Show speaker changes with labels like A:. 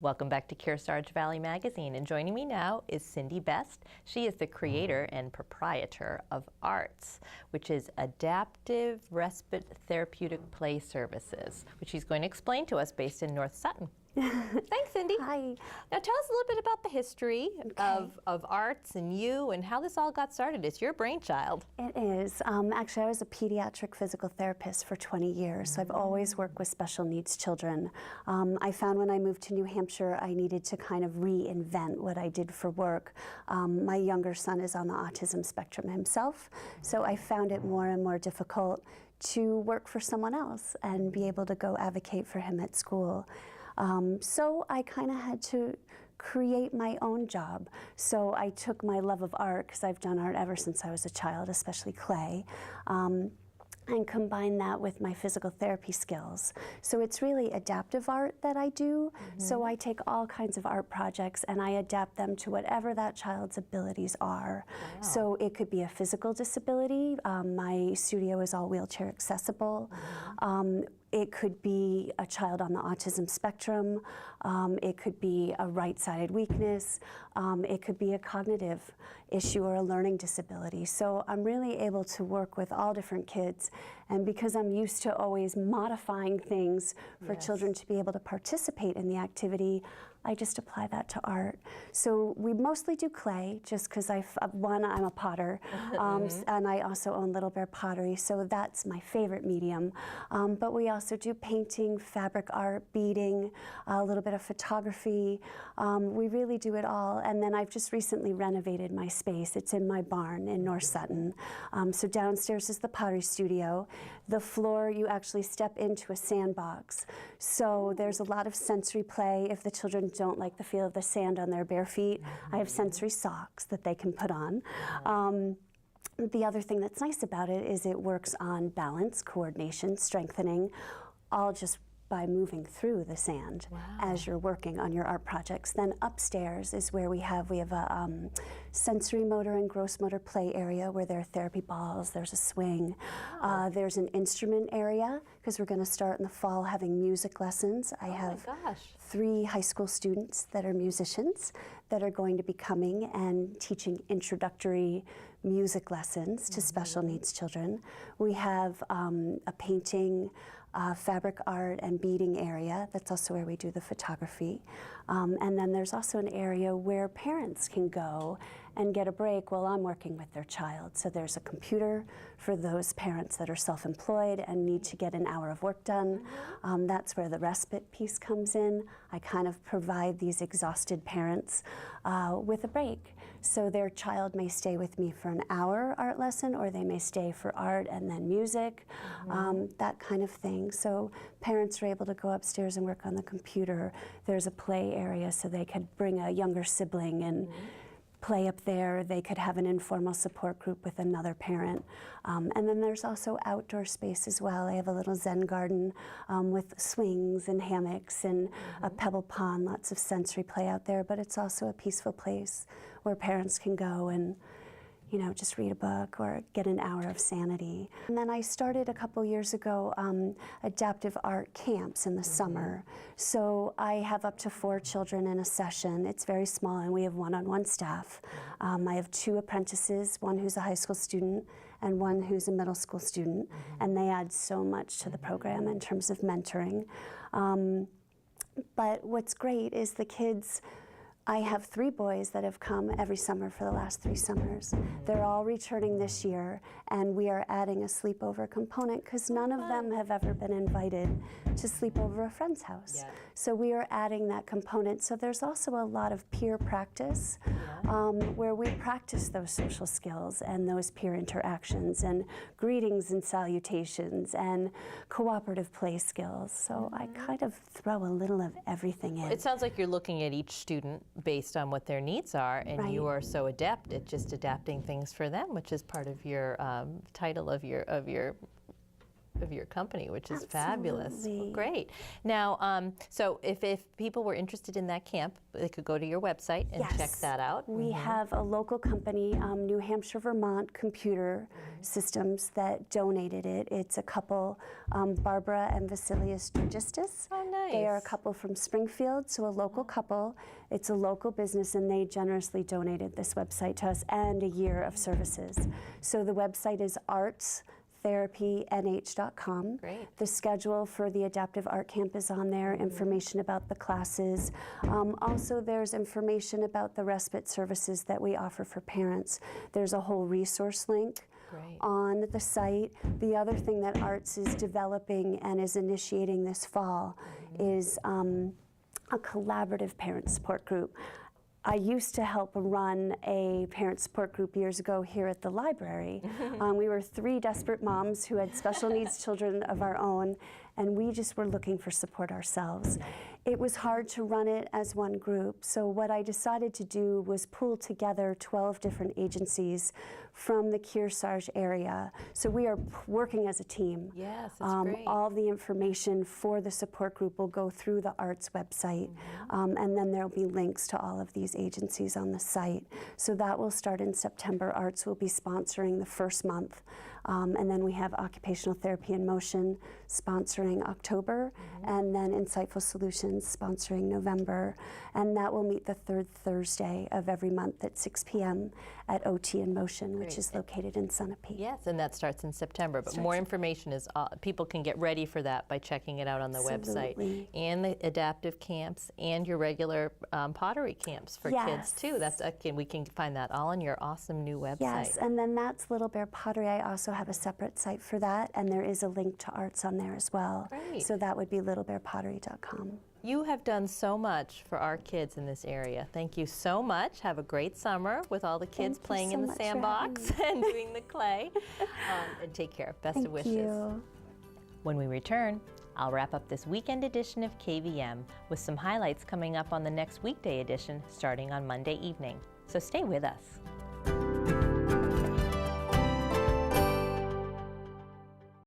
A: Welcome back to Kearsarge Valley Magazine, and joining me now is Cindy Best. She is the creator and proprietor of ARTS, which is Adaptive Respite Therapeutic Play Services, which she's going to explain to us based in North Sutton. Thanks, Cindy.
B: Hi.
A: Now tell us a little bit about the history of ARTS and you and how this all got started. It's your brainchild.
B: It is. Actually, I was a pediatric physical therapist for 20 years, so I've always worked with special needs children. I found when I moved to New Hampshire, I needed to kind of reinvent what I did for work. My younger son is on the autism spectrum himself, so I found it more and more difficult to work for someone else and be able to go advocate for him at school. So I kind of had to create my own job. So I took my love of art, because I've done art ever since I was a child, especially clay, and combine that with my physical therapy skills. So it's really adaptive art that I do. So I take all kinds of art projects and I adapt them to whatever that child's abilities are.
A: Wow.
B: So it could be a physical disability. My studio is all wheelchair accessible. It could be a child on the autism spectrum. It could be a right-sided weakness. It could be a cognitive issue or a learning disability. So I'm really able to work with all different kids. And because I'm used to always modifying things for children to be able to participate in the activity, I just apply that to art. So we mostly do clay, just because I'm a potter, and I also own Little Bear Pottery, so that's my favorite medium. But we also do painting, fabric art, beading, a little bit of photography. We really do it all. And then I've just recently renovated my space. It's in my barn in North Sutton. So downstairs is the pottery studio. The floor, you actually step into a sandbox. So there's a lot of sensory play. If the children don't like the feel of the sand on their bare feet, I have sensory socks that they can put on. The other thing that's nice about it is it works on balance, coordination, strengthening, all just by moving through the sand as you're working on your art projects. Then upstairs is where we have a sensory motor and gross motor play area where there are therapy balls, there's a swing, there's an instrument area, because we're going to start in the fall having music lessons. I have 3 high school students that are musicians that are going to be coming and teaching introductory music lessons to special needs children. We have a painting, fabric art and beading area. That's also where we do the photography. And then there's also an area where parents can go and get a break while I'm working with their child. So there's a computer for those parents that are self-employed and need to get an hour of work done. That's where the respite piece comes in. I kind of provide these exhausted parents with a break. So their child may stay with me for an hour art lesson, or they may stay for art and then music, that kind of thing. So parents are able to go upstairs and work on the computer. There's a play area so they could bring a younger sibling and play up there. They could have an informal support group with another parent. And then there's also outdoor space as well. I have a little Zen garden with swings and hammocks and a pebble pond, lots of sensory play out there, but it's also a peaceful place where parents can go and just read a book or get an hour of sanity. And then I started a couple years ago adaptive art camps in the summer. So I have up to 4 children in a session. It's very small and we have one-on-one staff. I have 2 apprentices, one who's a high school student and one who's a middle school student. And they add so much to the program in terms of mentoring. But what's great is the kids, I have 3 boys that have come every summer for the last 3 summers. They're all returning this year, and we are adding a sleepover component because none of them have ever been invited to sleep over a friend's house. So we are adding that component. So there's also a lot of peer practice where we practice those social skills and those peer interactions and greetings and salutations and cooperative play skills. So I kind of throw a little of everything in.
A: It sounds like you're looking at each student based on what their needs are, and you are so adept at just adapting things for them, which is part of your title of your of your company, which is fabulous.
B: Absolutely.
A: Well, great. Now, so if people were interested in that camp, they could go to your website and check
B: Yes.
A: that out.
B: We have a local company, New Hampshire, Vermont Computer Systems, that donated it. It's a couple, Barbara and Vasilius Georgistis.
A: Oh, nice.
B: They are a couple from Springfield, so a local couple. It's a local business, and they generously donated this website to us and a year of services. So the website is artstherapynh.com.
A: Great.
B: The schedule for the Adaptive Art Camp is on there, information about the classes. Also, there's information about the respite services that we offer for parents. There's a whole resource link
A: Great.
B: on the site. The other thing that Arts is developing and is initiating this fall is a collaborative parent support group. I used to help run a parent support group years ago here at the library. We were 3 desperate moms who had special needs children of our own, and we just were looking for support ourselves. It was hard to run it as one group, so what I decided to do was pull together 12 different agencies from the Kearsarge area. So we are working as a team.
A: Yes, that's great.
B: All the information for the support group will go through the Arts website, and then there'll be links to all of these agencies on the site. So that will start in September. Arts will be sponsoring the first month. And then we have Occupational Therapy in Motion sponsoring October, and then Insightful Solutions sponsoring November. And that will meet the 3rd Thursday of every month at 6 p.m. at OT in Motion, which is located in Sunapee.
A: Yes, and that starts in September. But more information is, people can get ready for that by checking it out on the website. And the adaptive camps and your regular pottery camps for kids too. That's, again, we can find that all on your awesome new website.
B: Yes, and then that's Little Bear Pottery. I also have a separate site for that, and there is a link to Arts on there as well.
A: Great.
B: So that would be littlebearpottery.com.
A: You have done so much for our kids in this area. Thank you so much. Have a great summer with all the kids playing in the sandbox and doing the clay. And take care. Best of wishes.
B: Thank you.
A: When we return, I'll wrap up this weekend edition of KVM with some highlights coming up on the next weekday edition starting on Monday evening. So stay with us.